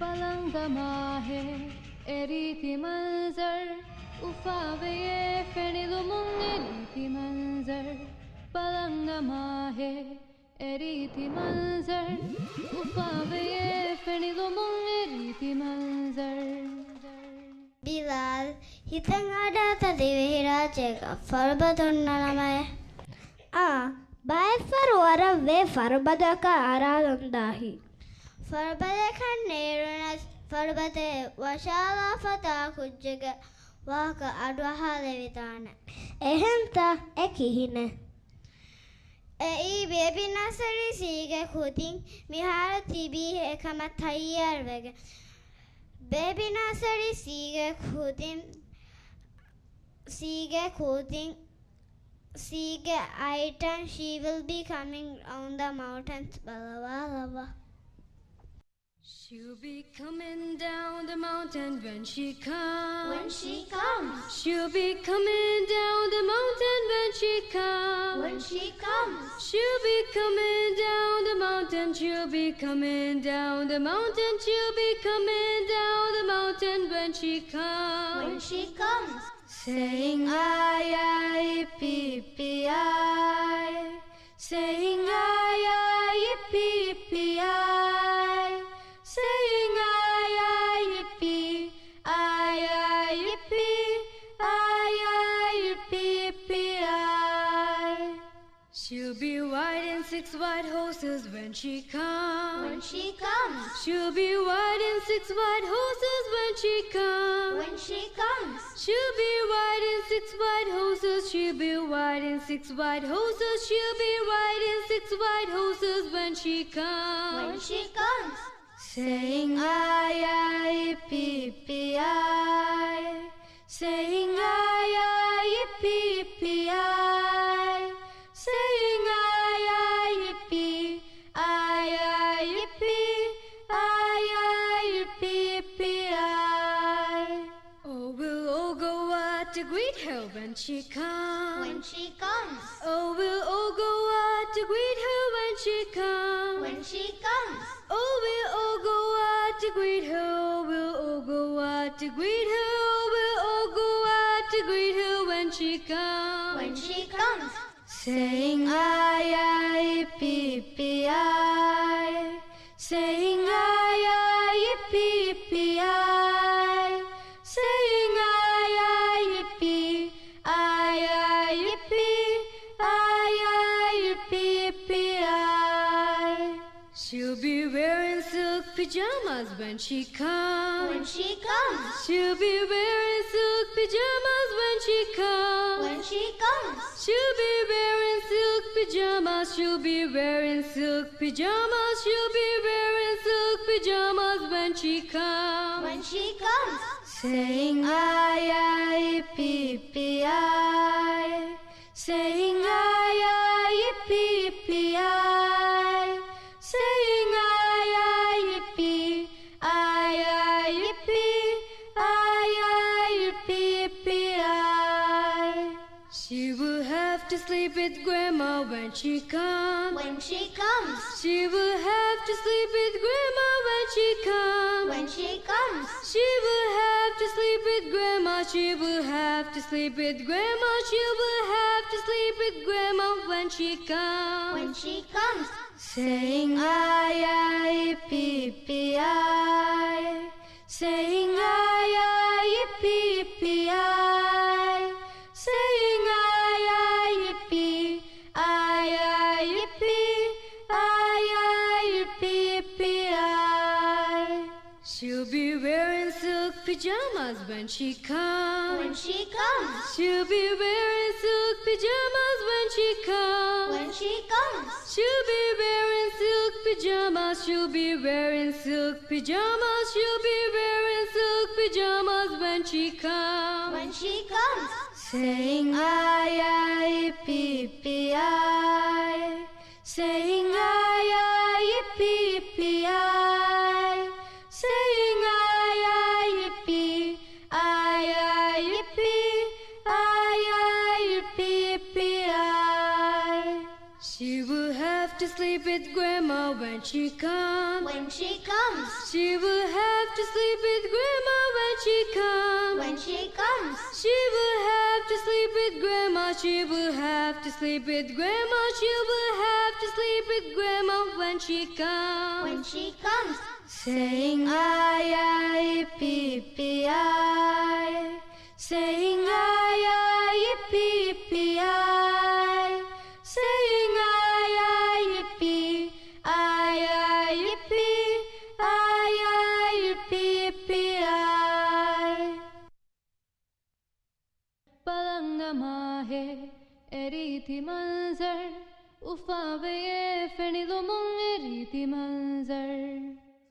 पलंगमा है एरीति मंजर उफावे ये फेनिलो मुंग एरीति मंजर पलंगमा है एरीति मंजर उफावे ये फेनिलो मुंग एरीति मंजर Bilal hitang ada tadi wihiraja ka farbadonna namae bay farwara ve farbadaka aradondahi farbadaka nerunas farbade washala fata kujjaga waka adwaha levitana ehenta ekihine ei baby nasari sige khutin mihara tibi ekama thayyar vege Baby Nasari sige item she will be coming on the mountains balava She'll be coming down the mountain when she comes She'll be coming down the mountain when she comes She'll be coming down the mountain she'll be coming down the mountain she'll be coming down the mountain when she comes saying ay ay pee pee ay saying ay ay pee pee ay saying ay ay pee ay ay pee ay ay pee pee ay she'll be riding 6 white horses when she comes she'll be riding 6 white horses when she comes she'll be riding 6 white horses she'll be riding 6 white horses she'll be riding 6 white horses when she comes saying ay ay pee pee ay saying ay ay pee pee ay saying ay ay pee ay ay pee ay ay pee pee ay oh we'll all go out to greet her when she comes oh we'll all go out to greet her when she comes oh we'll all go out to greet her oh we'll all go out to greet her oh we'll all go out to greet her when she comes saying ay ay pee pee ay saying ay ay pee pee ay saying ay ay pee ay ay pee ay ay pee pee ay she'll be wearing silk pajamas when she comes she'll be wearing silk pajamas when she comes she'll be wearing silk pajamas she'll be wearing silk pajamas she'll be wearing silk pajamas when she comes saying ay ay pee pee ay saying ay ay pee pee ay saying ay ay pee ay ay pee ay ay pee pee ay she will have to sleep with grandma when she comes she will have to sleep with grandma when she comes she will have to sleep with grandma she will have to sleep with grandma she will have to sleep with grandma when she comes saying ay ay pee pee ay saying ay ay pee pee ay saying ay ay pee ay ay pee ay ay pee pee ay she'll be wearing silk pajamas when she comes she'll be wearing silk pajamas when she comes she'll be wearing silk pajamas she'll be wearing silk pajamas she'll be wearing silk pajamas when she comes saying ay ay pee pee ay saying ay ay pee pee ay saying ay ay pee ay ay pee ay ay pee pee ay she will have to sleep with grandma when she comes she will have to sleep with Grandma when she comes. When she comes. She will have to sleep with Grandma. She will have to sleep with Grandma. She will have to sleep with Grandma when she comes. When she comes. Saying aye aye yippee aye. Saying aye aye yippee aye. Saying aye aye yippee aye aye yippee aye aye yippee aye. पलंग नमा है एरीति मंजर उफावे ये फेनी लो मंग एरीति मंजर